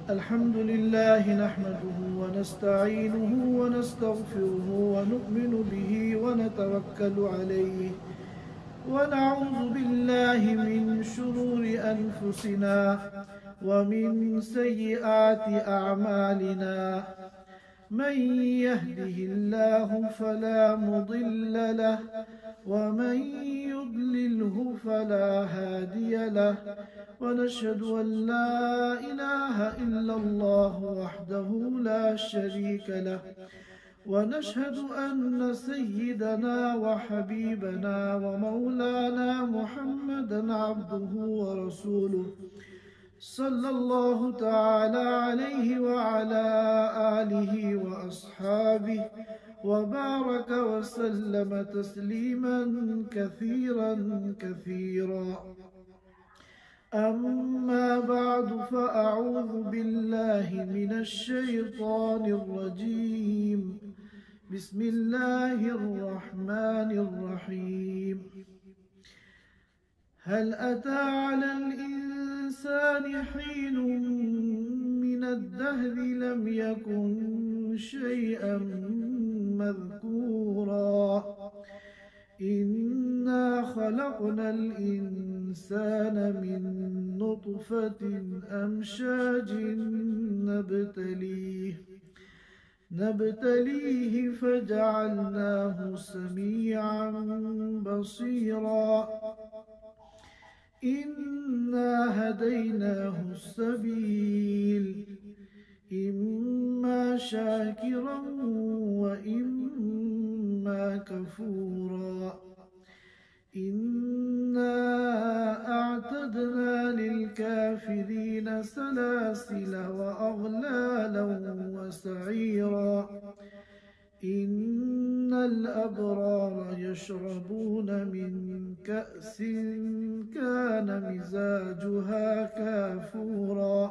الحمد لله نحمده ونستعينه ونستغفره ونؤمن به ونتوكل عليه ونعوذ بالله من شرور أنفسنا ومن سيئات أعمالنا من يهده الله فلا مضل له ومن يضلله فلا هادي له ونشهد أن لا إله إلا الله وحده لا شريك له ونشهد أن سيدنا وحبيبنا ومولانا محمدا عبده ورسوله صلى الله تعالى عليه وعلى آله وأصحابه وبارك وسلم تسليما كثيرا كثيرا. أما بعد فأعوذ بالله من الشيطان الرجيم. بسم الله الرحمن الرحيم. هل أتى على الإنسان حين من الدهر لم يكن شيئا مذكورا إنا خلقنا الإنسان من نطفة أمشاج نبتليه فجعلناه سميعا بصيرا. إنا هديناه السبيل إما شاكرا وإما كفورا. إنا أعتدنا للكافرين سلاسل وأغلالا وسعيرا. إن الأبرار يشربون من كأس كان مزاجها كافورا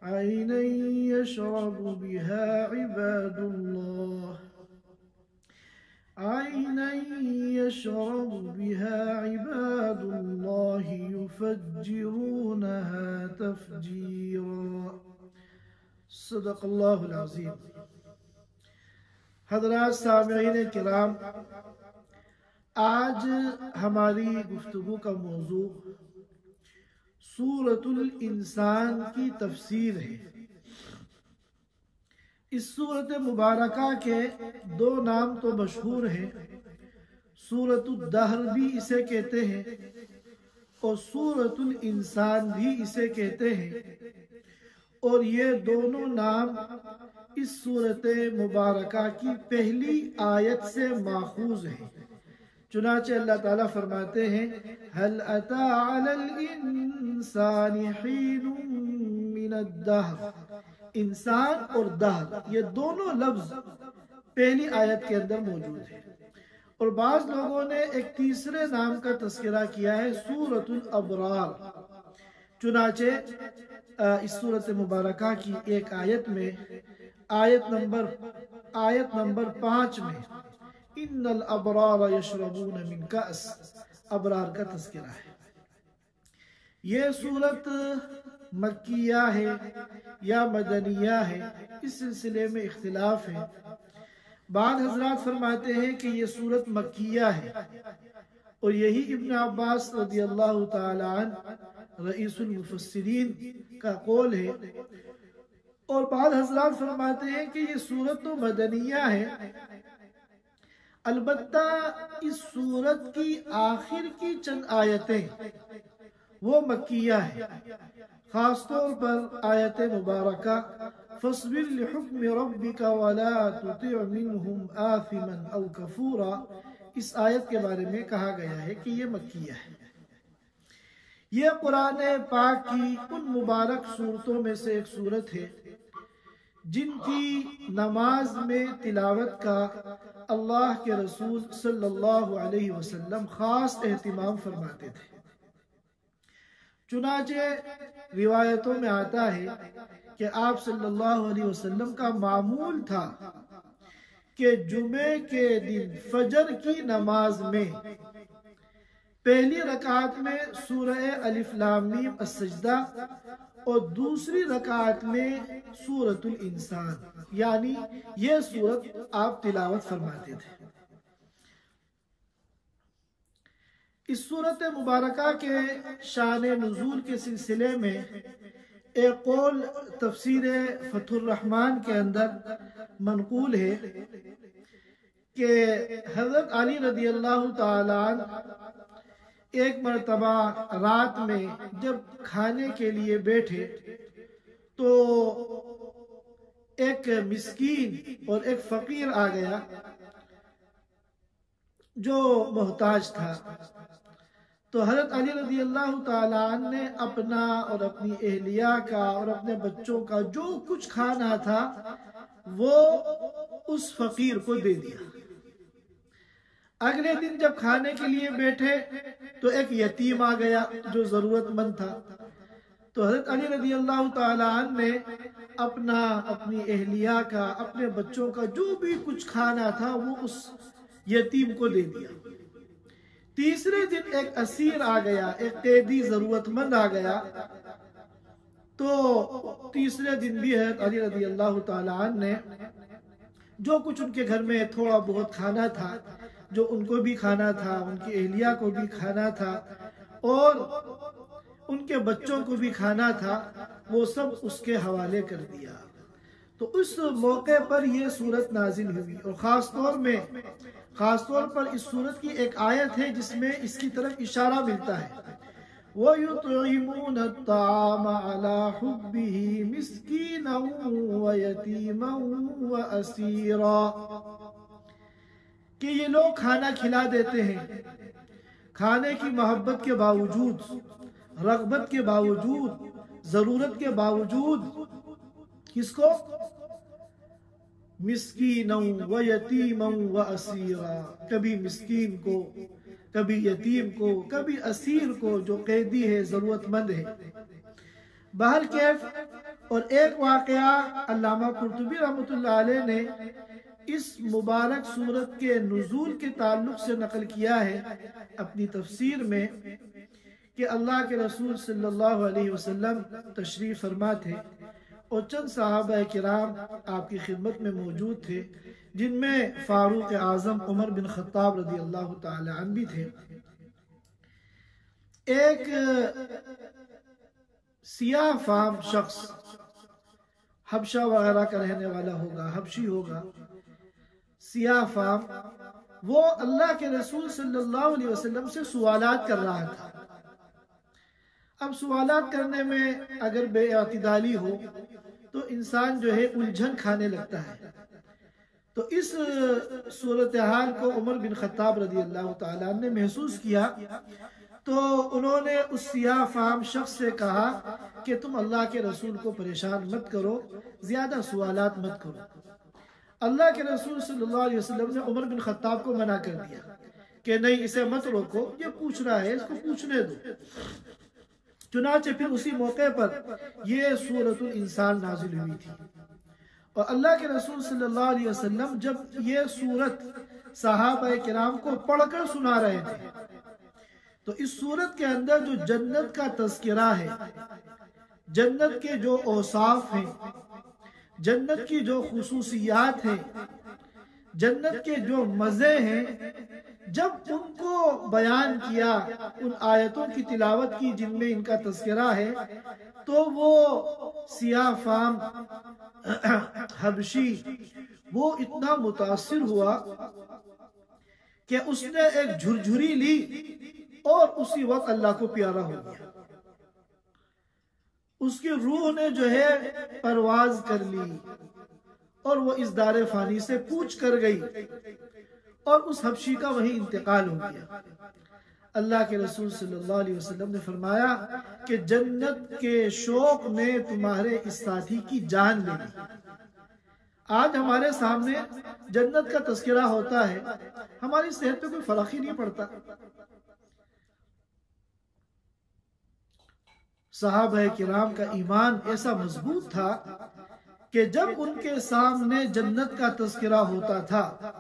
عينا يشرب بها عباد الله يفجرونها تفجيرا. صدق اللہ العظیم. حضرات سامعین کرام، آج ہماری گفتگو کا موضوع سورۃ الانسان کی تفسیر ہے. اس سورۃ مبارکہ کے دو نام تو مشہور ہیں. سورۃ الدہر بھی اسے کہتے ہیں اور سورۃ الانسان بھی اسے کہتے ہیں، اور یہ دونوں نام اس سورۃ مبارکہ کی پہلی آیت سے ماخوذ ہیں. چنانچہ اللہ تعالیٰ فرماتے ہیں هل أتى على الإنسان حين من الدهر. انسان اور دہر یہ دونوں لفظ پہلی آیت کے اندر موجود ہیں. اور بعض لوگوں نے ایک تیسرے نام کا تذکرہ کیا ہے سورۃ الابرار. چنانچہ اس سورۃ مبارکہ کی ایک آیت میں آیت نمبر 5 میں ان الابرار یشربون من کأس ابرار کا تذکرہ ہے. یہ سورت مکیہ ہے یا مدنیہ ہے، اس سلسلے میں اختلاف ہے. بعض حضرات فرماتے ہیں کہ یہ سورت مکیہ ہے، اور یہی ابن عباس رضی اللہ تعالی عنہ رئیس المفسرین کا قول ہے. اور بعض حضرات فرماتے ہیں کہ یہ سورت تو مدنیہ ہے، البتہ اس سورت کی آخر کی چند آیتیں وہ مکیہ ہیں. خاص طور پر آیت مبارکہ فَاصْبِرْ لِحُكْمِ رَبِّكَ وَلَا تُطِعْ مِنْهُمْ آثِمًا أَوْ كَفُورًا، اس آیت کے بارے میں کہا گیا ہے کہ یہ مکیہ ہے. یہ قرآن پاک کی ان مبارک صورتوں میں سے ایک صورت ہے جن کی نماز میں تلاوت کا اللہ کے رسول صلی اللہ علیہ وسلم خاص اہتمام فرماتے تھے. چنانچہ روایتوں میں آتا ہے کہ آپ صلی اللہ علیہ وسلم کا معمول تھا کہ جمعے کے دن فجر کی نماز میں پہلی رکعت میں سورہ الف لام میم السجدہ اور دوسری رکعت میں سورۃ الانسان، یعنی یہ سورت آپ تلاوت فرماتے تھے۔ اس سورت مبارکہ کے شان نزول کے سلسلے میں ایک قول تفسیر فتح الرحمن کے اندر منقول ہے کہ حضرت علی رضی اللہ تعالی عنہ ایک مرتبہ رات میں جب کھانے کے لیے بیٹھے تو ایک مسکین اور ایک فقیر آ گیا جو محتاج تھا۔ تو حضرت علی رضی اللہ تعالیٰ عنہ نے اپنا اور اپنی اہلیہ کا اور اپنے بچوں کا جو کچھ کھانا تھا وہ اس فقیر کو دے دیا۔ اگلے دن جب کھانے کے لیے بیٹھے تو ایک یتیم آ گیا جو ضرورت مند تھا۔ تو حضرت علی رضی اللہ تعالیٰ عنہ نے اپنی اہلیہ کا، اپنے بچوں کا جو بھی کچھ کھانا تھا وہ اس یتیم کو دے دیا۔ تیسرے دن ایک اسیر آ گیا، ایک قیدی ضرورت مند آ گیا، تو تیسرے دن بھی حضرت علی رضی اللہ تعالیٰ عنہ نے جو کچھ ان کے گھر میں تھوڑا بہت کھانا تھا، جو ان کو بھی کھانا تھا، ان کی اہلیہ کو بھی کھانا تھا اور ان کے بچوں کو بھی کھانا تھا، وہ سب اس کے حوالے کر دیا۔ تو اس موقع پر یہ سورت نازل ہوئی، اور خاص طور پر اس سورت کی ایک آیت ہے جس میں اس کی طرف اشارہ ملتا ہے، وَيُطْعِمُونَ الطَّعَامَ عَلَى حُبِّهِ مِسْكِينًا وَيَتِيمًا وَأَسِيرًا، کہ یہ لوگ کھانا کھلا دیتے ہیں کھانے کی محبت کے باوجود، رغبت کے باوجود، ضرورت کے باوجود، کس کو؟ مسکینا و یتیما و اسیرا، کبھی مسکین کو، کبھی یتیم کو، کبھی اسیر کو جو قیدی ہے، ضرورت مند ہے۔ بہرکیف، اور ایک واقعہ علامہ قرطبی رحمۃ اللہ علیہ نے اس مبارک سورت کے نزول کے تعلق سے نقل کیا ہے اپنی تفسیر میں کہ اللہ کے رسول صلی اللہ علیہ وسلم تشریف فرما تھے اور چند صحابہ کرام آپ کی خدمت میں موجود تھے، جن میں فاروق اعظم عمر بن خطاب رضی اللہ تعالی عنہ بھی تھے۔ ایک سیاہ فام شخص، حبشہ وغیرہ کا رہنے والا ہوگا، حبشی ہوگا، سیاہ فام، وہ اللہ کے رسول صلی اللہ علیہ وسلم سے سوالات کر رہا تھا۔ اب سوالات کرنے میں اگر بے اعتدالی ہو تو انسان جو ہے الجھن کھانے لگتا ہے۔ تو اس صورتحال کو عمر بن خطاب رضی اللہ تعالیٰ نے محسوس کیا، تو انہوں نے اس سیاہ فام شخص سے کہا کہ تم اللہ کے رسول کو پریشان مت کرو، زیادہ سوالات مت کرو۔ اللہ کے رسول صلی اللہ علیہ وسلم نے عمر بن خطاب کو منع کر دیا کہ نہیں، اسے مت روکو، یہ پوچھ رہا ہے، اس کو پوچھنے دو۔ چنانچہ پھر اسی موقع پر یہ سورۃ الانسان نازل ہوئی تھی، اور اللہ کے رسول صلی اللہ علیہ وسلم جب یہ سورت صحابہ کرام کو پڑھ کر سنا رہے تھے تو اس سورت کے اندر جو جنت کا تذکرہ ہے، جنت کے جو اوصاف ہیں، جنت کی جو خصوصیات ہیں، جنت کے جو مزے ہیں، جب ان کو بیان کیا، ان آیتوں کی تلاوت کی جن میں ان کا تذکرہ ہے، تو وہ سیاہ فام حبشی وہ اتنا متاثر ہوا کہ اس نے ایک جھرجھری لی اور اسی وقت اللہ کو پیارا ہو گیا۔ اس کی روح نے جو ہے پرواز کر لی اور وہ اس دار فانی سے کوچ کر گئی، اور اس حبشی کا وہیں انتقال ہو گیا۔ اللہ کے رسول صلی اللہ علیہ وسلم نے فرمایا کہ جنت کے شوق نے تمہارے اس ساتھی کی جان لے لی۔ آج ہمارے سامنے جنت کا تذکرہ ہوتا ہے، ہماری صحت پہ کوئی فرق ہی نہیں پڑتا۔ صحابہ کرام کا ایمان ایسا مضبوط تھا کہ جب ان کے سامنے جنت کا تذکرہ ہوتا تھا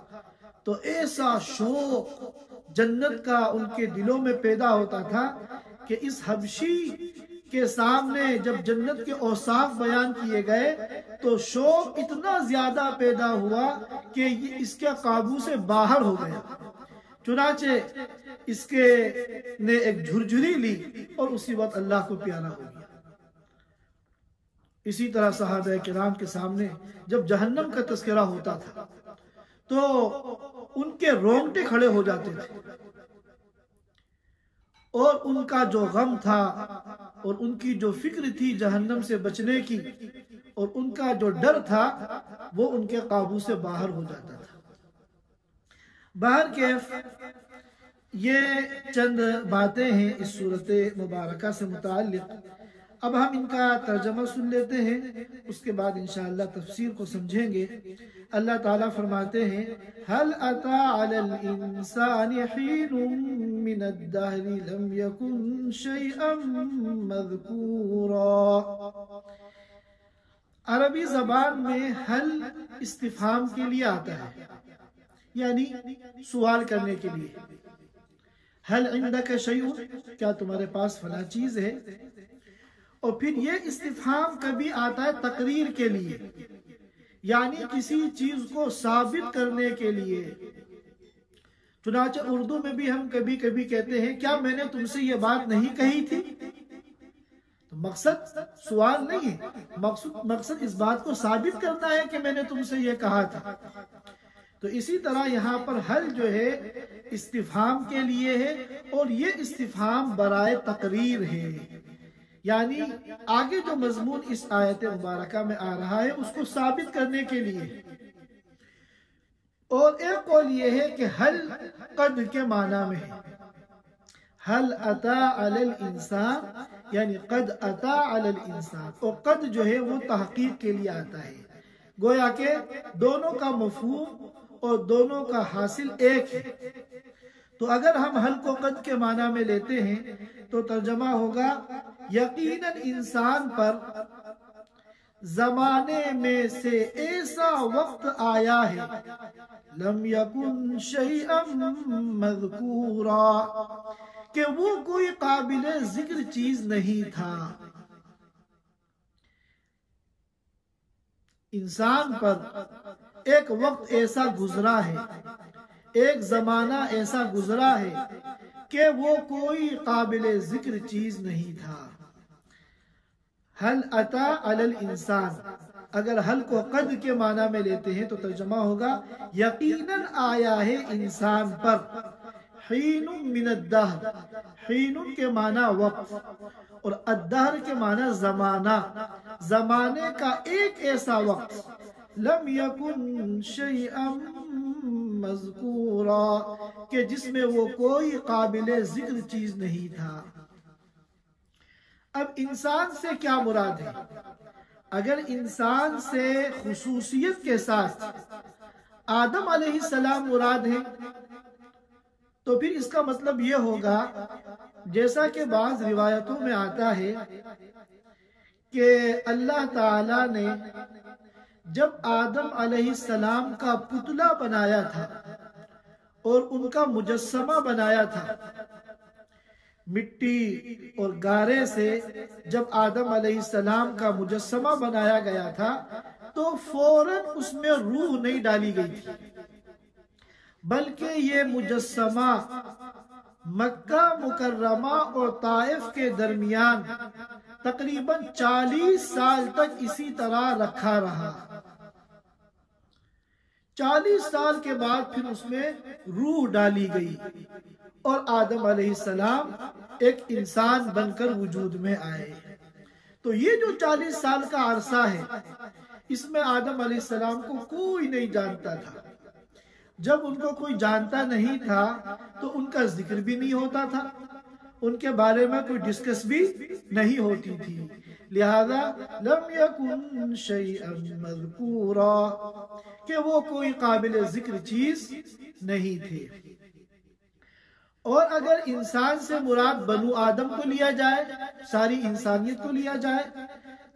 تو ایسا شوق جنت کا ان کے دلوں میں پیدا ہوتا تھا کہ اس حبشی کے سامنے جب جنت کے اوصاف بیان کیے گئے تو شوق اتنا زیادہ پیدا ہوا کہ یہ اس کے قابو سے باہر ہو گیا، چنانچہ اس کے نے ایک جھرجھری لی اور اسی وقت اللہ کو پیارا ہو گیا۔ اسی طرح صحابہ کرام کے سامنے جب جہنم کا تذکرہ ہوتا تھا تو ان کے رونگٹے کھڑے ہو جاتے تھے، اور ان کا جو غم تھا اور ان کی جو فکر تھی جہنم سے بچنے کی اور ان کا جو ڈر تھا وہ ان کے قابو سے باہر ہو جاتا تھا۔ بہرکیف یہ چند باتیں ہیں اس صورت مبارکہ سے متعلق۔ اب ہم ان کا ترجمہ سن لیتے ہیں، اس کے بعد انشاءاللہ تفسیر کو سمجھیں گے۔ اللہ تعالیٰ فرماتے ہیں هل أتى على الإنسان حين من الدهر لم يكن شيئا مذكورا۔ عربی زبان میں حل استفہام کے لیے آتا ہے، یعنی سوال کرنے کے لیے۔ حل عندك شيء، کیا تمہارے پاس فلاں چیز ہے؟ اور پھر یہ استفہام کبھی آتا ہے تقریر کے لیے، یعنی کسی چیز کو ثابت کرنے کے لیے۔ چنانچہ اردو میں بھی ہم کبھی کبھی کہتے ہیں کیا میں نے تم سے یہ بات نہیں کہی تھی؟ تو مقصد سوال نہیں ہے، مقصد اس بات کو ثابت کرنا ہے کہ میں نے تم سے یہ کہا تھا۔ تو اسی طرح یہاں پر حل جو ہے استفہام کے لیے ہے، اور یہ استفہام برائے تقریر ہے، یعنی آگے جو مضمون اس آیت مبارکہ میں آ رہا ہے اس کو ثابت کرنے کے لیے۔ اور ایک قول یہ ہے کہ حل قد کے معنی میں ہے، حل اتا علی الانسان یعنی قد اتا علی الانسان، اور قد جو ہے وہ تحقیق کے لیے آتا ہے، گویا کہ دونوں کا مفہوم اور دونوں کا حاصل ایک ہے۔ تو اگر ہم حل کو قد کے معنی میں لیتے ہیں تو ترجمہ ہوگا یقیناً انسان پر زمانے میں سے ایسا وقت آیا ہے لم یکن شیئا مذکورا، کہ وہ کوئی قابل ذکر چیز نہیں تھا۔ انسان پر ایک وقت ایسا گزرا ہے، ایک زمانہ ایسا گزرا ہے کہ وہ کوئی قابل ذکر چیز نہیں تھا۔ حل اتا علی الانسان، اگر حل کو قد کے معنی میں لیتے ہیں تو ترجمہ ہوگا یقیناً آیا ہے انسان پر، حین من الدہر، حین کے معنی وقت اور الدہر کے معنی زمانہ، زمانے کا ایک ایسا وقت، لم یکن شیئا مذکورا، کہ جس میں وہ کوئی قابل ذکر چیز نہیں تھا۔ اب انسان سے کیا مراد ہے؟ اگر انسان سے خصوصیت کے ساتھ آدم علیہ السلام مراد ہے تو پھر اس کا مطلب یہ ہوگا، جیسا کہ بعض روایتوں میں آتا ہے کہ اللہ تعالی نے جب آدم علیہ السلام کا پتلا بنایا تھا اور ان کا مجسمہ بنایا تھا، مٹی اور گارے سے جب آدم علیہ السلام کا مجسمہ بنایا گیا تھا تو فوراً اس میں روح نہیں ڈالی گئی تھی، بلکہ یہ مجسمہ مکہ مکرمہ اور طائف کے درمیان تقریباً 40 سال تک اسی طرح رکھا رہا۔ 40 سال کے بعد پھر اس میں روح ڈالی گئی اور آدم علیہ السلام ایک انسان بن کر وجود میں آئے۔ تو یہ جو 40 سال کا عرصہ ہے، اس میں آدم علیہ السلام کو کوئی نہیں جانتا تھا۔ جب ان کو کوئی جانتا نہیں تھا تو ان کا ذکر بھی نہیں ہوتا تھا، ان کے بارے میں کوئی ڈسکس بھی نہیں ہوتی تھی، لہذا لم یکن شیئا مذکورا، کہ وہ کوئی قابل ذکر چیز نہیں تھے۔ اور اگر انسان سے مراد بنو آدم کو لیا جائے، ساری انسانیت کو لیا جائے،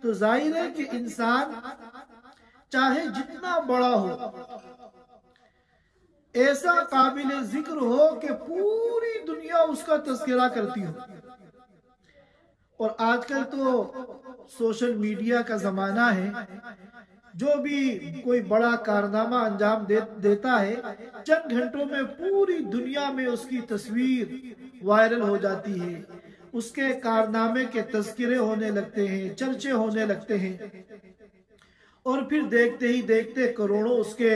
تو ظاہر ہے کہ انسان چاہے جتنا بڑا ہو، ایسا قابل ذکر ہو کہ پوری دنیا اس کا تذکرہ کرتی ہو، اور آج کل تو سوشل میڈیا کا زمانہ ہے، جو بھی کوئی بڑا کارنامہ انجام دیتا ہے، چند گھنٹوں میں پوری دنیا میں اس کی تصویر وائرل ہو جاتی ہے، اس کے کارنامے کے تذکرے ہونے لگتے ہیں، چرچے ہونے لگتے ہیں، اور پھر دیکھتے ہی دیکھتے کروڑوں اس کے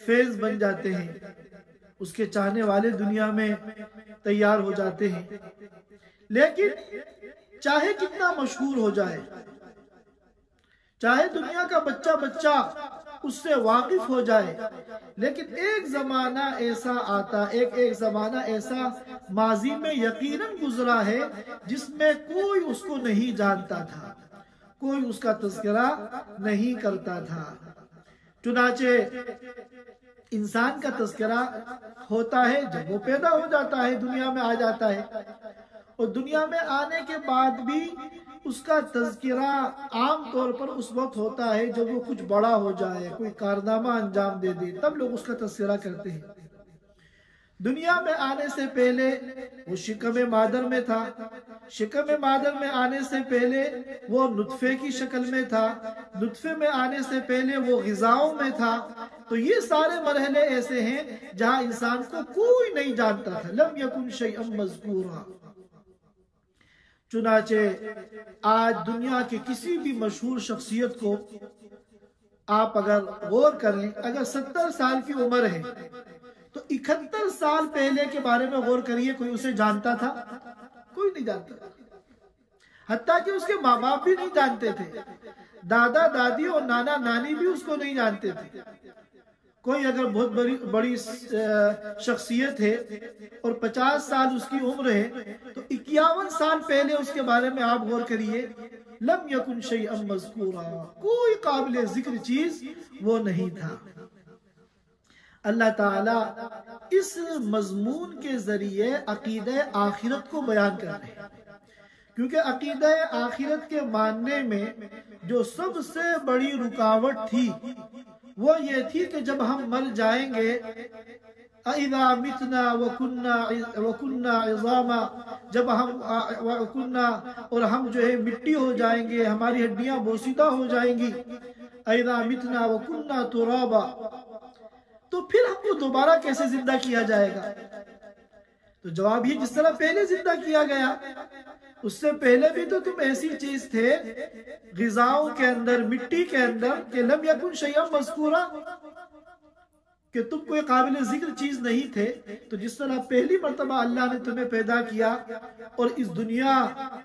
فیض بن جاتے ہیں، اس کے چاہنے والے دنیا میں تیار ہو جاتے ہیں۔ لیکن چاہے کتنا مشہور ہو جائے، چاہے دنیا کا بچہ اس سے واقف ہو جائے، لیکن ایک زمانہ ایسا آتا، ایک زمانہ ایسا ماضی میں یقیناً گزرا ہے جس میں کوئی اس کو نہیں جانتا تھا، کوئی اس کا تذکرہ نہیں کرتا تھا۔ چنانچہ انسان کا تذکرہ ہوتا ہے جب وہ پیدا ہو جاتا ہے، دنیا میں آ جاتا ہے، اور دنیا میں آنے کے بعد بھی اس کا تذکرہ عام طور پر اس وقت ہوتا ہے جب وہ کچھ بڑا ہو جائے، کوئی کارنامہ انجام دے دے، تب لوگ اس کا تذکرہ کرتے ہیں۔ دنیا میں آنے سے پہلے وہ شکم مادر میں تھا، شکم مادر میں آنے سے پہلے وہ نطفے کی شکل میں تھا، نطفے میں آنے سے پہلے وہ غذاؤں میں تھا۔ تو یہ سارے مرحلے ایسے ہیں جہاں انسان کو کوئی نہیں جانتا تھا، لم یکن شیئا مذکورا۔ چنانچہ آج دنیا کے کسی بھی مشہور شخصیت کو آپ اگر غور کریں، اگر 70 سال کی عمر ہے تو 71 سال پہلے کے بارے میں غور کریے، کوئی اسے جانتا تھا؟ کوئی نہیں جانتا، حتیٰ کہ اس کے ماں باپ بھی نہیں جانتے تھے، دادا دادی اور نانا نانی بھی اس کو نہیں جانتے تھے۔ کوئی اگر بہت بڑی شخصیت ہے اور 50 سال اس کی عمر ہے تو 51 سال پہلے اس کے بارے میں آپ غور کریے، لم یکن شیئا مذکورا، کوئی قابل ذکر چیز وہ نہیں تھا۔ اللہ تعالیٰ اس مضمون کے ذریعے عقیدہ آخرت کو بیان کر رہے ہیں، کیونکہ عقیدہ آخرت کے ماننے میں جو سب سے بڑی رکاوٹ تھی وہ یہ تھی کہ جب ہم مر جائیں گے، اِذَا مِتْنَا وَكُنَّا عِظَامًا، جب اور ہم جو ہے مٹی ہو جائیں گے، ہماری ہڈیاں بوسیدہ ہو جائیں گی، اِذَا مِتْنَا وَكُنَّا تُرَابًا، تو پھر ہم کو دوبارہ کیسے زندہ کیا جائے گا؟ تو جواب یہ، جس طرح پہلے زندہ کیا گیا، اس سے پہلے بھی تو تم ایسی چیز تھے غذاؤں کے اندر، مٹی کے اندر، کہ لم یکن شیئا مذکورا، کہ تم کوئی قابل ذکر چیز نہیں تھے۔ تو جس طرح پہلی مرتبہ اللہ نے تمہیں پیدا کیا اور اس دنیا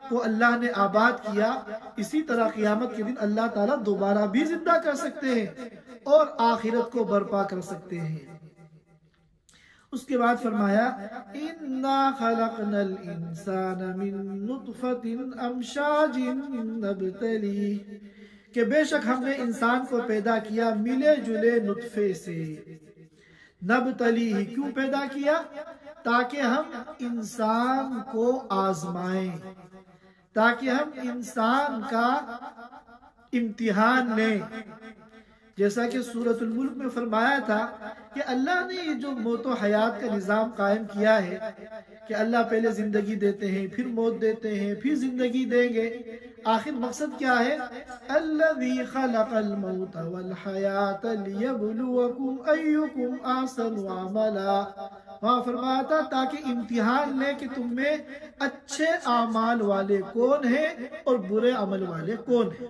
کو اللہ نے آباد کیا، اسی طرح قیامت کے دن اللہ تعالیٰ دوبارہ بھی زندہ کر سکتے ہیں اور آخرت کو برپا کر سکتے ہیں۔ اس کے بعد فرمایا اِنَّا خَلَقْنَا الْإِنسَانَ مِن نُطْفَةٍ أَمْشَاجٍ نَبْتَلِيهِ، کہ بے شک ہم نے انسان کو پیدا کیا ملے جلے نطفے سے۔ نبتلیہ، کیوں پیدا کیا؟ تاکہ ہم انسان کو آزمائیں، تاکہ ہم انسان کا امتحان لیں۔ جیسا کہ سورۃ الملک میں فرمایا تھا کہ اللہ نے یہ جو موت و حیات کا نظام قائم کیا ہے کہ اللہ پہلے زندگی دیتے ہیں، پھر موت دیتے ہیں، پھر زندگی دیں گے، آخر مقصد کیا ہے؟ الذی خلق الموت والحیات لیبلوکم ایکم احسن عملا، وہاں فرمایا تھا تاکہ امتحان لے کہ تم میں اچھے اعمال والے کون ہیں اور برے عمل والے کون ہیں۔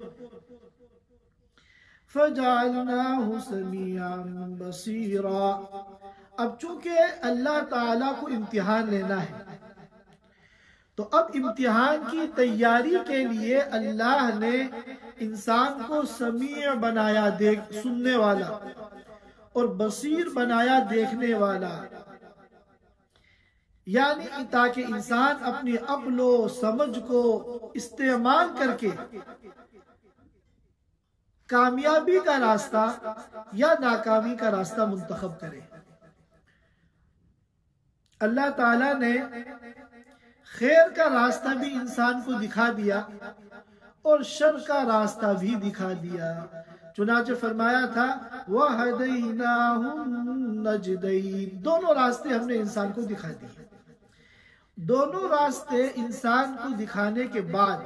فَجَعَلْنَاهُ سَمِيعًا بَصِيرًا، اب چونکہ اللہ تعالیٰ کو امتحان لینا ہے تو اب امتحان کی تیاری کے لیے اللہ نے انسان کو سمیع بنایا، سننے والا، اور بصیر بنایا، دیکھنے والا، یعنی تاکہ انسان اپنی عقل و سمجھ کو استعمال کر کے کامیابی کا راستہ یا ناکامی کا راستہ منتخب کرے۔ اللہ تعالیٰ نے خیر کا راستہ بھی انسان کو دکھا دیا اور شر کا راستہ بھی دکھا دیا۔ چنانچہ فرمایا تھا وَهَدَيْنَاهُ النَّجْدَيْنِ، دونوں راستے ہم نے انسان کو دکھا دیے۔ دونوں راستے انسان کو دکھانے کے بعد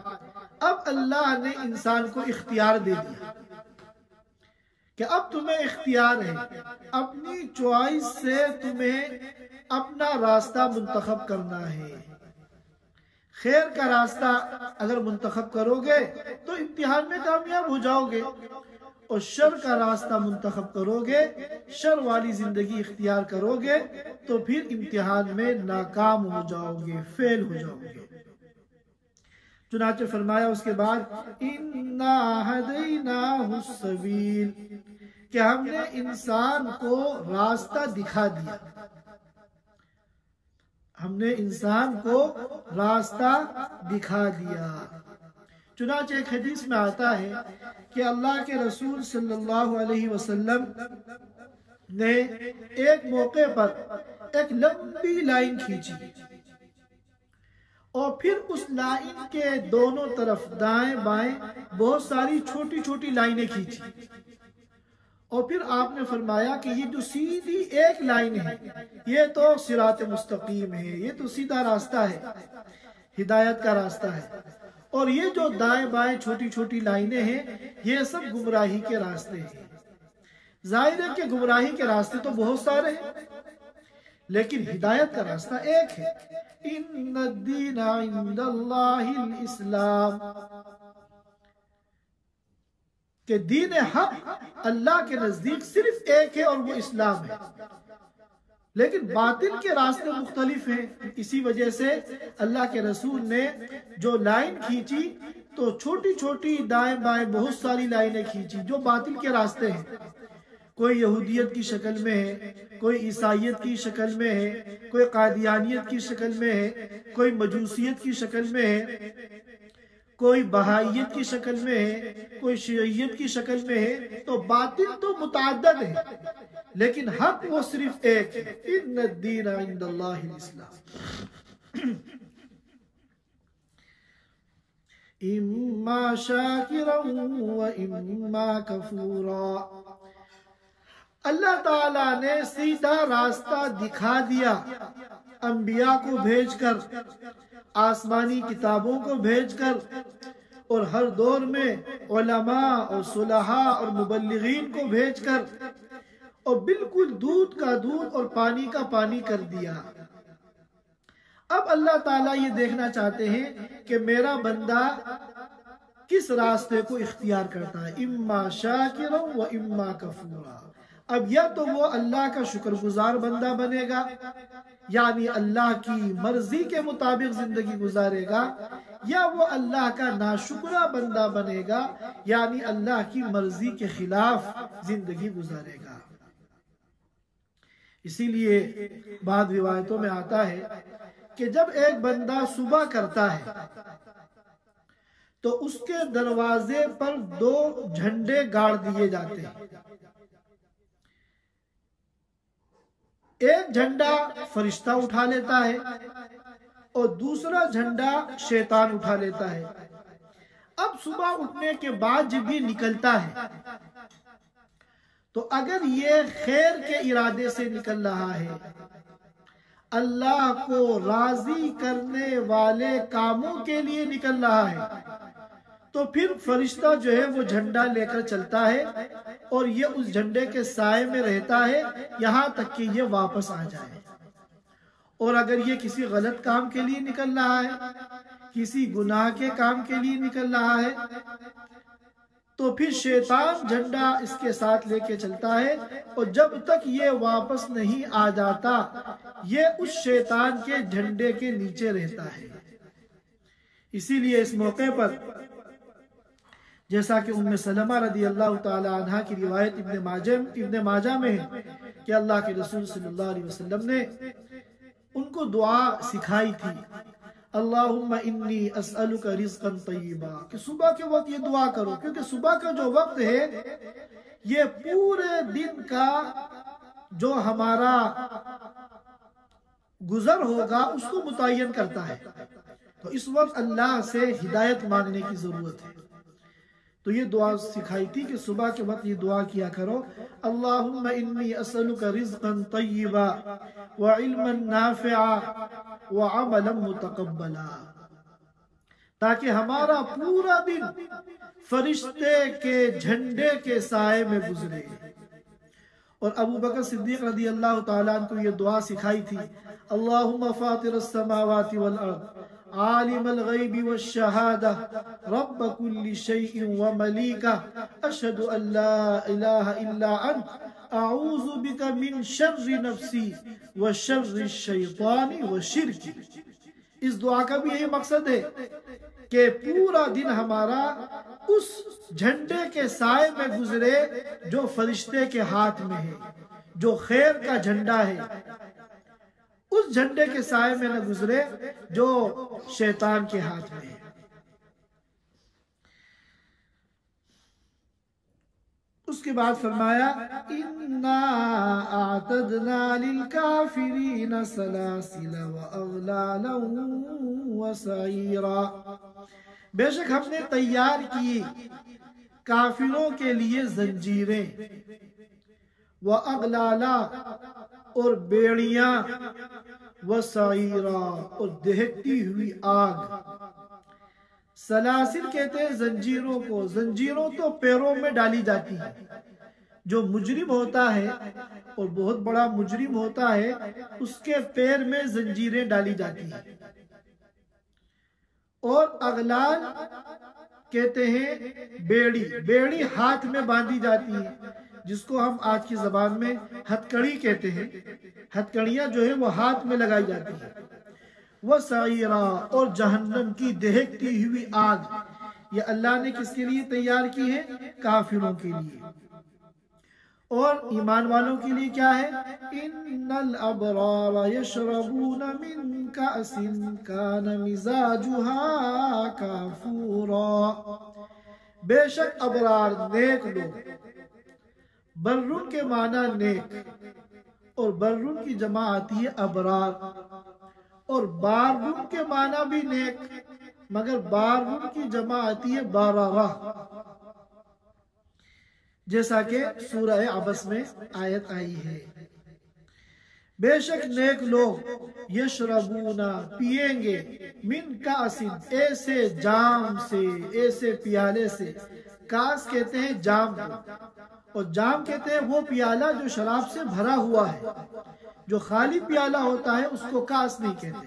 اب اللہ نے انسان کو اختیار دے دیا کہ اب تمہیں اختیار ہے، اپنی چوائس سے تمہیں اپنا راستہ منتخب کرنا ہے۔ خیر کا راستہ اگر منتخب کرو گے تو امتحان میں کامیاب ہو جاؤ گے، اور شر کا راستہ منتخب کرو گے، شر والی زندگی اختیار کرو گے تو پھر امتحان میں ناکام ہو جاؤ گے، فیل ہو جاؤ گے۔ چنانچہ فرمایا اس کے بعد اِنَّا هَدَيْنَاهُ السَّبِيلَ، کہ ہم نے انسان کو راستہ دکھا دیا، ہم نے انسان کو راستہ دکھا دیا۔ چنانچہ ایک حدیث میں آتا ہے کہ اللہ کے رسول صلی اللہ علیہ وسلم نے ایک موقع پر ایک لمبی لائن کھینچی اور پھر اس لائن کے دونوں طرف دائیں بائیں بہت ساری چھوٹی چھوٹی لائنیں کھینچی، اور پھر آپ نے فرمایا کہ یہ جو سیدھی ایک لائن ہے یہ تو صراط مستقیم ہے، یہ تو سیدھا راستہ ہے، ہدایت کا راستہ ہے، اور یہ جو دائیں بائیں چھوٹی چھوٹی لائنیں ہیں یہ سب گمراہی کے راستے ہیں۔ ظاہر ہے کہ گمراہی کے راستے تو بہت سارے ہیں لیکن ہدایت کا راستہ ایک ہے۔ ان الدین عند اللہ الاسلام، کہ دین حق اللہ کے نزدیک صرف ایک ہے اور وہ اسلام ہے، لیکن باطل کے راستے مختلف ہیں۔ اسی وجہ سے اللہ کے رسول نے جو لائن کھینچی تو چھوٹی چھوٹی دائیں بائیں بہت ساری لائنیں کھینچی جو باطل کے راستے ہیں، کوئی یہودیت کی شکل میں ہے، کوئی عیسائیت کی شکل میں ہے، کوئی قادیانیت کی شکل میں ہے، کوئی مجوسیت کی شکل میں ہے، کوئی بہائیت کی شکل میں ہے، کوئی شیعیت کی شکل میں ہے۔ تو باطل تو متعدد ہے لیکن حق وہ صرف ایک ہے، ان الدین عند اللہ الاسلام۔ اما شاکرا و اما کفورا، اللہ تعالیٰ نے سیدھا راستہ دکھا دیا انبیاء کو بھیج کر، آسمانی کتابوں کو بھیج کر، اور ہر دور میں علماء اور صلحاء اور مبلغین کو بھیج کر، اور بالکل دودھ کا دودھ اور پانی کا پانی کر دیا۔ اب اللہ تعالیٰ یہ دیکھنا چاہتے ہیں کہ میرا بندہ کس راستے کو اختیار کرتا ہے، اما شاکرا و اما کفورا۔ اب یا تو وہ اللہ کا شکر گزار بندہ بنے گا، یعنی اللہ کی مرضی کے مطابق زندگی گزارے گا، یا وہ اللہ کا ناشکرہ بندہ بنے گا، یعنی اللہ کی مرضی کے خلاف زندگی گزارے گا۔ اسی لیے بعض روایتوں میں آتا ہے کہ جب ایک بندہ صبح کرتا ہے تو اس کے دروازے پر 2 جھنڈے گاڑ دیے جاتے ہیں، ایک جھنڈا فرشتہ اٹھا لیتا ہے اور دوسرا جھنڈا شیطان اٹھا لیتا ہے۔ اب صبح اٹھنے کے بعد جب یہ نکلتا ہے تو اگر یہ خیر کے ارادے سے نکل رہا ہے، اللہ کو راضی کرنے والے کاموں کے لیے نکل رہا ہے، تو پھر فرشتہ جو ہے وہ جھنڈا لے کر چلتا ہے اور یہ اس جھنڈے کے سائے میں رہتا ہے یہاں تک کہ یہ واپس آ جائے۔ اور اگر یہ کسی غلط کام کے لیے نکل رہا ہے، کسی گناہ کے کام کے لیے نکل رہا ہے، تو پھر شیطان جھنڈا اس کے ساتھ لے کے چلتا ہے، اور جب تک یہ واپس نہیں آ جاتا یہ اس شیطان کے جھنڈے کے نیچے رہتا ہے۔ اسی لیے اس موقع پر جیسا کہ ام سلمہ رضی اللہ تعالی عنہ کی روایت ابن ماجہ میں ہے کہ اللہ کے رسول صلی اللہ علیہ وسلم نے ان کو دعا سکھائی تھی، اللہم انی اسألک رزقا طیبا، کہ صبح کے وقت یہ دعا کرو، کیونکہ صبح کا جو وقت ہے یہ پورے دن کا جو ہمارا گزر ہوگا اس کو متعین کرتا ہے، تو اس وقت اللہ سے ہدایت مانگنے کی ضرورت ہے۔ تو یہ دعا سکھائی تھی کہ صبح کے وقت یہ دعا کیا کرو، اللہم انی اسألک رزقا طیبا وعلما نافعا وعملا متقبلا، تاکہ ہمارا پورا دن فرشتے کے جھنڈے کے سائے میں گزرے۔ اور ابو بکر صدیق رضی اللہ تعالیٰ عنہ کو یہ دعا سکھائی تھی، اللہم فاطر السماوات والارض عالم الغیب والشہادہ رب کل شیء وملیکہ اشہد ان لا الہ الا انت اعوذ بک من شر نفسی وشر الشیطان وشرکی۔ اس دعا کا بھی یہی مقصد ہے کہ پورا دن ہمارا اس جھنڈے کے سائے میں گزرے جو فرشتے کے ہاتھ میں ہے، جو خیر کا جھنڈا ہے، اس جھنڈے کے سائے میں نہ گزرے جو شیطان کے ہاتھ میں ہے۔ اس کے بعد فرمایا اِنَّا أَعْتَدْنَا لِلْكَافِرِينَ سَلَاسِلَ وَأَغْلَالًا وَسَعِيرًا، بے شک ہم نے تیار کی کافروں کے لیے زنجیریں، وَأَغْلَالًا اور بیڑیاں، وَسَعِيرًا اور دہکتی ہوئی آگ۔ سلاسل کہتے ہیں زنجیروں کو، زنجیروں تو پیروں میں ڈالی جاتی ہیں۔ جو مجرم ہوتا ہے اور بہت بڑا مجرم ہوتا ہے اس کے پیر میں زنجیریں ڈالی جاتی ہیں۔ اور اغلال کہتے ہیں بیڑی، بیڑی ہاتھ میں باندھی جاتی ہے، جس کو ہم آج کی زبان میں ہتکڑی کہتے ہیں۔ ہتکڑیاں جو ہے وہ ہاتھ میں لگائی جاتی ہیں۔ وَسَعِيرًا اور جہنم کی دہکتی ہوئی آگ، یہ اللہ نے کس کے لیے تیار کی ہے؟ کافروں کے لیے۔ اور ایمان والوں کے لیے کیا ہے؟ إِنَّ الْأَبْرَارَ يَشْرَبُونَ مِنْ كَأْسٍ كَانَ مِزَاجُهَا كَافُورًا، بے شک ابرار نیک لوگ، برن کے معنی نیک، اور برن کی جمع آتی ہے ابرار، اور بارن کے معنی بھی نیک، مگر بارن کی جمع آتی ہے بارارہ، جیسا کہ سورہ عبس میں آیت آئی ہے۔ بے شک نیک لوگ یشربون پیئیں گے، من کاس ایسے جام سے، ایسے پیالے سے۔ کاس کہتے ہیں جام کو، اور جام کہتے ہیں وہ پیالہ جو شراب سے بھرا ہوا ہے۔ جو خالی پیالہ ہوتا ہے اس کو کاس نہیں کہتے۔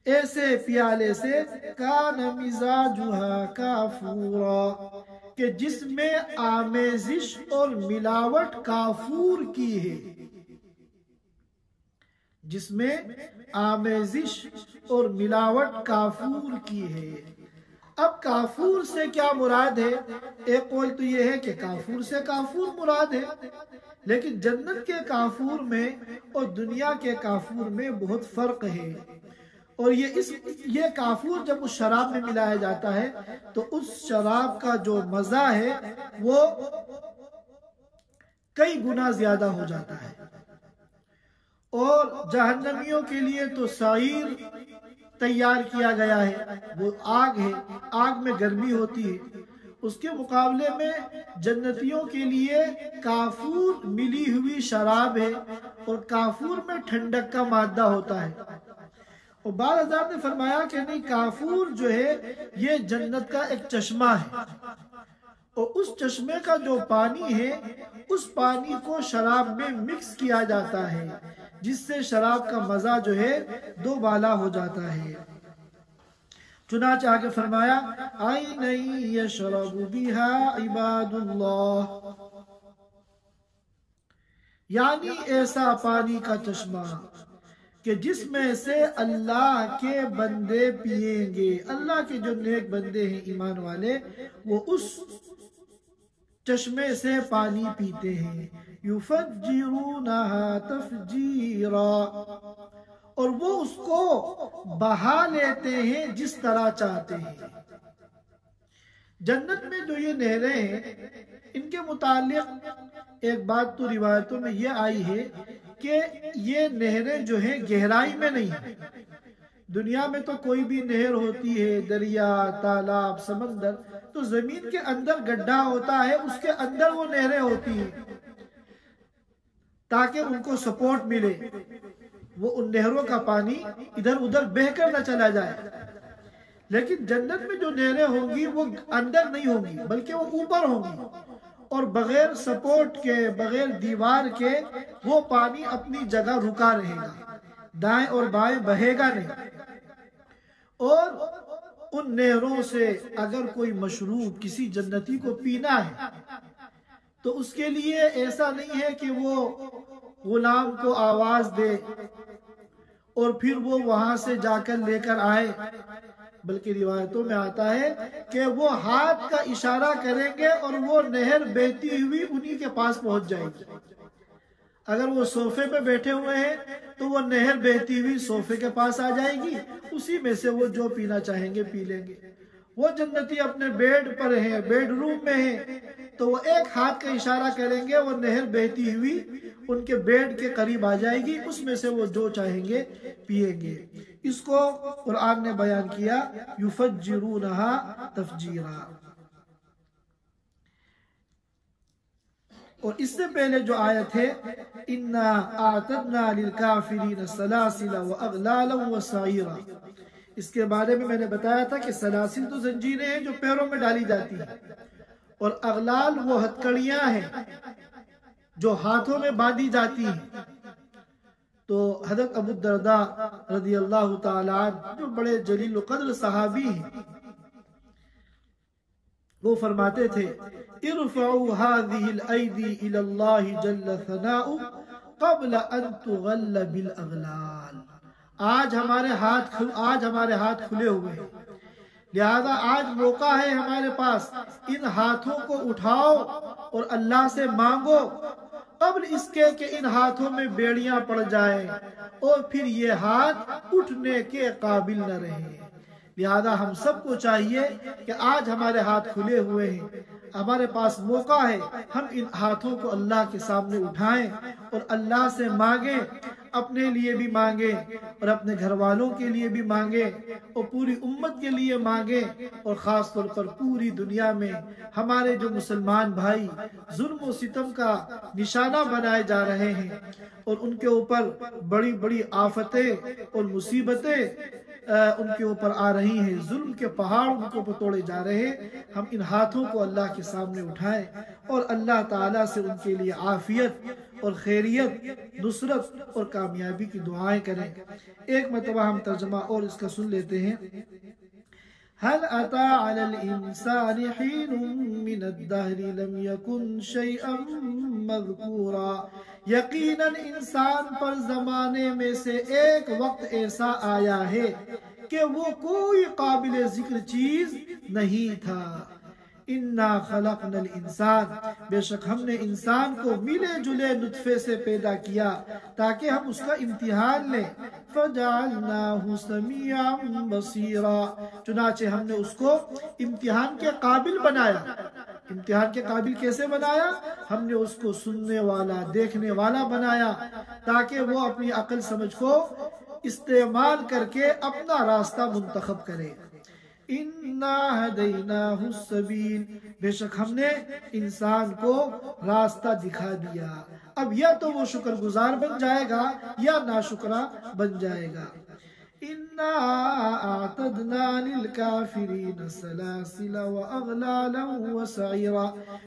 ایسے پیالے سے کان مزاجھا کافورا، کہ جس میں آمیزش اور ملاوٹ کافور کی ہے، جس میں آمیزش اور ملاوٹ کافور کی ہے۔ اب کافور سے کیا مراد ہے؟ ایک قول تو یہ ہے کہ کافور سے کافور مراد ہے، لیکن جنت کے کافور میں اور دنیا کے کافور میں بہت فرق ہے۔ اور یہ کافور جب اس شراب میں ملایا جاتا ہے تو اس شراب کا جو مزہ ہے وہ کئی گنا زیادہ ہو جاتا ہے۔ اور جہنمیوں کے لیے تو سعیر تیار کیا گیا ہے، وہ آگ ہے، آگ میں گرمی ہوتی ہے۔ اس کے مقابلے میں جنتیوں کے لیے کافور ملی ہوئی شراب ہے، اور کافور میں ٹھنڈک کا مادہ ہوتا ہے۔ اور بعض حضرات نے فرمایا کہ نہیں، کافور جو ہے یہ جنت کا ایک چشمہ ہے، اور اس چشمے کا جو پانی ہے اس پانی کو شراب میں مکس کیا جاتا ہے، جس سے شراب کا مزہ جو ہے دو بالا ہو جاتا ہے۔ چنانچہ آگے فرمایا عَيْنًا يَشْرَبُ بِهَا عِبَادُ اللَّهِ، یعنی ایسا پانی کا چشمہ کہ جس میں سے اللہ کے بندے پیئیں گے۔ اللہ کے جو نیک بندے ہیں ایمان والے، وہ اس چشمے سے پانی پیتے ہیں۔ يُفَجِّرُونَهَا تَفْجِيرًا، اور وہ اس کو بہا لیتے ہیں جس طرح چاہتے ہیں۔ جنت میں جو یہ نہریں ہیں ان کے متعلق ایک بات تو روایتوں میں یہ آئی ہے کہ یہ نہریں جو ہیں گہرائی میں نہیں ہیں۔ دنیا میں تو کوئی بھی نہر ہوتی ہے، دریا، تالاب، سمندر، تو زمین کے اندر گڈھا ہوتا ہے، اس کے اندر وہ نہریں ہوتی ہیں تاکہ ان کو سپورٹ ملے۔ وہ ان نہروں کا پانی ادھر ادھر بہہ کر نہ چلا جائے. لیکن جنت میں جو نہریں ہوں گی وہ اندر نہیں ہوں گی بلکہ وہ اوپر ہوں گی، اور بغیر سپورٹ کے، بغیر دیوار کے وہ پانی اپنی جگہ رکا رہے گا، دائیں اور بائیں بہے گا نہیں. اور ان نہروں سے اگر کوئی مشروب کسی جنتی کو پینا ہے تو اس کے لیے ایسا نہیں ہے کہ وہ غلام کو آواز دے اور پھر وہ وہاں سے جا کر لے کر آئے، بلکہ روایتوں میں آتا ہے کہ وہ ہاتھ کا اشارہ کریں گے اور وہ نہر بہتی ہوئی انہی کے پاس پہنچ جائے گی. اگر وہ صوفے پہ بیٹھے ہوئے ہیں تو وہ نہر بہتی ہوئی صوفے کے پاس آ جائے گی، اسی میں سے وہ جو پینا چاہیں گے پی لیں گے. وہ جنتی اپنے بیڈ پر ہیں، بیڈ روم میں ہیں، تو وہ ایک ہاتھ کا اشارہ کریں گے، وہ نہر بہتی ہوئی ان کے بیڈ کے قریب آ جائے گی، اس میں سے وہ جو چاہیں گے پیئیں گے. اس کو قرآن نے بیان کیا یفجرونہا تفجیرا. اور اس سے پہلے جو آیت ہے اِنَّا أَعْتَدْنَا لِلْكَافِرِينَ سَلَاسِلَ وَأَغْلَالًا وَسَعِيرًا. اس کے بارے میں نے بتایا تھا کہ سلاسل تو زنجیریں ہیں جو پیروں میں ڈالی جاتی ہیں، اور اغلال وہ ہتھکڑیاں ہیں جو ہاتھوں میں باندھی جاتی ہیں. تو حضرت ابو الدرداء رضی اللہ تعالیٰ عنہ جو بڑے جلیل القدر صحابی ہیں، وہ فرماتے تھے ارفعوا هذه الأيدي إلى الله جل ثناؤه قبل أن تغل بالأغلال. آج ہمارے ہاتھ کھلے ہوئے ہیں، لہذا آج موقع ہے ہمارے پاس، ان ہاتھوں کو اٹھاؤ اور اللہ سے مانگو قبل اس کے کہ ان ہاتھوں میں بیڑیاں پڑ جائیں اور پھر یہ ہاتھ اٹھنے کے قابل نہ رہیں. لہذا ہم سب کو چاہیے کہ آج ہمارے ہاتھ کھلے ہوئے ہیں، ہمارے پاس موقع ہے، ہم ان ہاتھوں کو اللہ کے سامنے اٹھائیں اور اللہ سے مانگیں، اپنے لیے بھی مانگیں اور اپنے گھر والوں کے لیے بھی مانگیں اور پوری امت کے لیے مانگیں. اور خاص طور پر پوری دنیا میں ہمارے جو مسلمان بھائی ظلم و ستم کا نشانہ بنائے جا رہے ہیں اور ان کے اوپر بڑی بڑی آفتیں اور مصیبتیں ان کے اوپر آ رہی ہیں، ظلم کے پہاڑ ان کے اوپر توڑے جا رہے ہیں، ہم ان ہاتھوں کو اللہ کے سامنے اٹھائیں اور اللہ تعالیٰ سے ان کے لیے عافیت اور خیریت، نصرت اور کامیابی کی دعائیں کریں. ایک مرتبہ ہم ترجمہ اور اس کا سن لیتے ہیں. هل أتى على الإنسان حين من الدهر لم يكن شيئا مذكورا. یقیناً انسان پر زمانے میں سے ایک وقت ایسا آیا ہے کہ وہ کوئی قابل ذکر چیز نہیں تھا. اِنَّا خَلَقْنَا الْإِنسَانَ. بے شک ہم نے انسان کو ملے جلے نطفے سے پیدا کیا تاکہ ہم اس کا امتحان لیں. فَجَعَلْنَاهُ سَمِيعًا بَصِيرًا. چنانچہ ہم نے اس کو امتحان کے قابل بنایا. امتحان کے قابل کیسے بنایا؟ ہم نے اس کو سننے والا، دیکھنے والا بنایا تاکہ وہ اپنی عقل سمجھ کو استعمال کر کے اپنا راستہ منتخب کرے. اِنَّا هَدَيْنَاهُ السَّبِيلَ. بے شک ہم نے انسان کو راستہ دکھا دیا. اب یا تو وہ شکر گزار بن جائے گا یا ناشکرا بن جائے گا. اِنَّا أَعْتَدْنَا لِلْكَافِرِينَ سَلَاسِلَ وَأَغْلَالًا وَسَعِيرًا.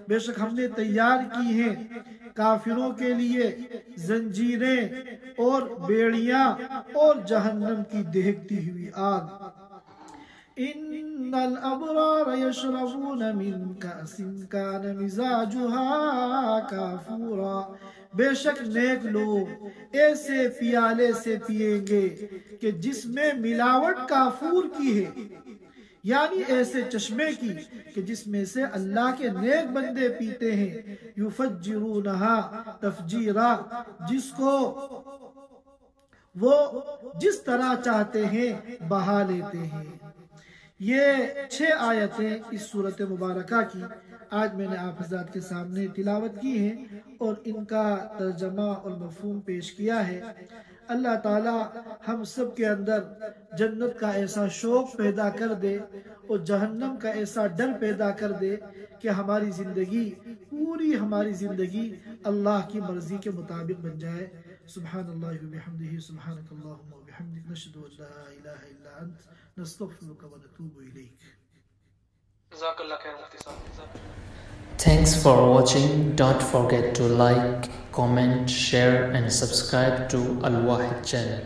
بے شک ہم نے تیار کی ہیں کافروں کے لیے زنجیریں اور بیڑیاں اور جہنم کی دہکتی ہوئی آگ. ان الابرار یشربون من کأس کان مزاجها کافورا. بے شک نیک لوگ ایسے پیالے سے پیئیں گے کہ جس میں ملاوٹ کافور کی ہے، یعنی ایسے چشمے کی کہ جس میں سے اللہ کے نیک بندے پیتے ہیں. یفجرونہا تفجیرا. جس کو وہ جس طرح چاہتے ہیں بہا لیتے ہیں. یہ 6 آیتیں اس صورت مبارکہ کی آج میں نے آپ حضرات کے سامنے تلاوت کی ہیں اور ان کا ترجمہ اور مفہوم پیش کیا ہے. اللہ تعالی ہم سب کے اندر جنت کا ایسا شوق پیدا کر دے اور جہنم کا ایسا ڈر پیدا کر دے کہ ہماری زندگی، پوری ہماری زندگی اللہ کی مرضی کے مطابق بن جائے. سبحان اللہ وبحمدہ سبحانک اللہم وبحمدک نشہد ان لا الہ الا انت نستغفرک ونتوب الیک. جزاک اللہ خیر مفتی صاحب. Thanks for watching. Don't forget to like, comment, share and subscribe to Al Wahid channel.